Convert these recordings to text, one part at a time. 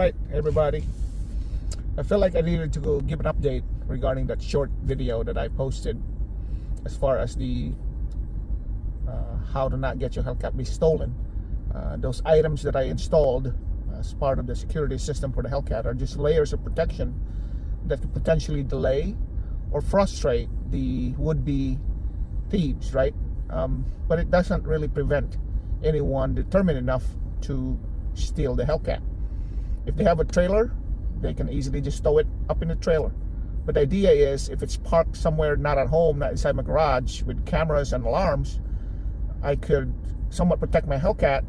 Alright, everybody. I feel like I needed to go give an update regarding that short video that I posted as far as the how to not get your Hellcat be stolen. Those items that I installed as part of the security system for the Hellcat are just layers of protection that could potentially delay or frustrate the would-be thieves, right? But it doesn't really prevent anyone determined enough to steal the Hellcat. If they have a trailer, they can easily just tow it up in the trailer. But the idea is, if it's parked somewhere not at home, not inside my garage with cameras and alarms, I could somewhat protect my Hellcat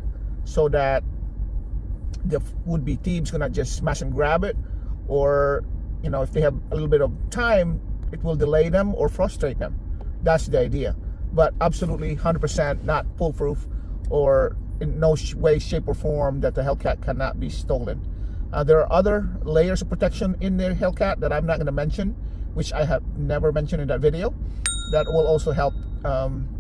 so that the would-be thieves cannot just smash and grab it, or if they have a little bit of time, it will delay them or frustrate them. That's the idea. But absolutely 100% not foolproof, or in no way, shape, or form that the Hellcat cannot be stolen. There are other layers of protection in the Hellcat that I'm not going to mention, which I have never mentioned in that video, that will also help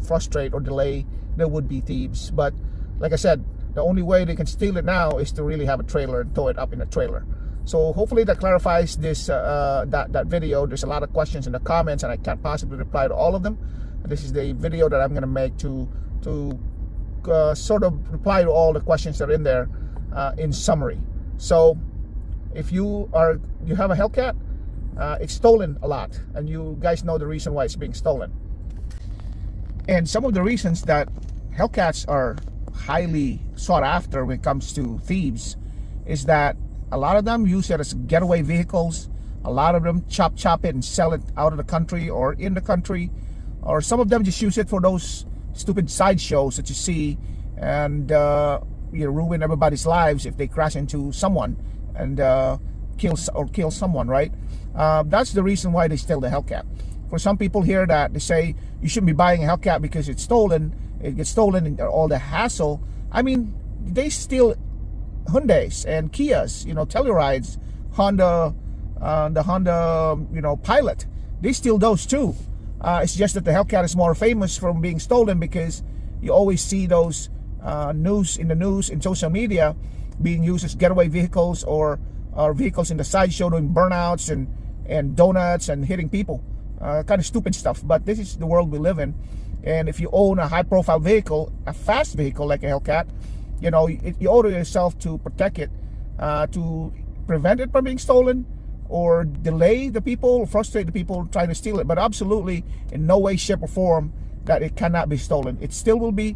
frustrate or delay the would-be thieves. But like I said, the only way they can steal it now is to really have a trailer and tow it up in a trailer. So hopefully that clarifies this that video. There's a lot of questions in the comments, and I can't possibly reply to all of them. This is the video that I'm going to make to sort of reply to all the questions that are in there in summary. So if you have a Hellcat, it's stolen a lot, and you guys know the reason why it's being stolen. And some of the reasons that Hellcats are highly sought after when it comes to thieves is that a lot of them use it as getaway vehicles. A lot of them chop it and sell it out of the country or in the country, or some of them just use it for those stupid sideshows that you see, and ruin everybody's lives if they crash into someone and kill someone, right? That's the reason why they steal the Hellcat. For some people here that they say you shouldn't be buying a Hellcat because it's stolen, it gets stolen and all the hassle. I mean, they steal Hyundais and Kias, Tellurides, Honda, the Honda, Pilot. They steal those too. It's just that the Hellcat is more famous from being stolen because you always see those news in social media being used as getaway vehicles or vehicles in the sideshow doing burnouts and donuts and hitting people. Kind of stupid stuff, but this is the world we live in. And if you own a high-profile vehicle, a fast vehicle like a Hellcat, you owe it yourself to protect it, to prevent it from being stolen, or delay the people, or frustrate the people trying to steal it. But absolutely, in no way, shape, or form that it cannot be stolen. It still will be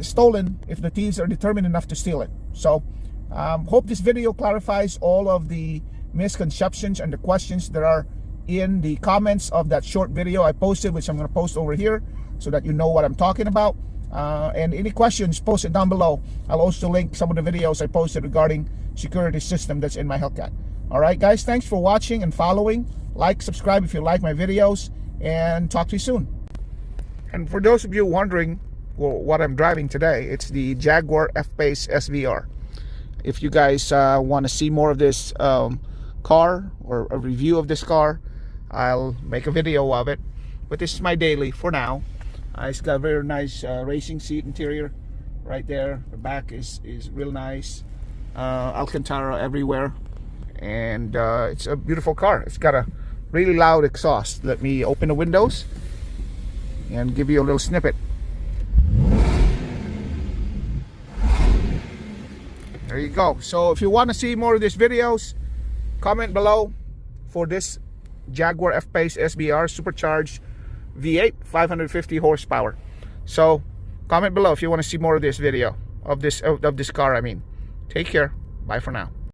stolen if the thieves are determined enough to steal it. So, hope this video clarifies all of the misconceptions and the questions that are in the comments of that short video I posted, which I'm going to post over here so that you know what I'm talking about. And any questions, post it down below. I'll also link some of the videos I posted regarding security system that's in my Hellcat. Alright guys, thanks for watching and following. Like, subscribe if you like my videos, and talk to you soon. And for those of you wondering what I'm driving today, it's the Jaguar F-Pace SVR. If you guys want to see more of this car, or a review of this car, I'll make a video of it. But this is my daily for now. It's got a very nice racing seat interior right there. The back is real nice. Alcantara everywhere. And it's a beautiful car. It's got a really loud exhaust. Let me open the windows and give you a little snippet. There you go. So if you want to see more of these videos, comment below for this Jaguar F-Pace SVR supercharged V8 550 horsepower. So comment below if you want to see more of this video of this car. Take care. Bye for now.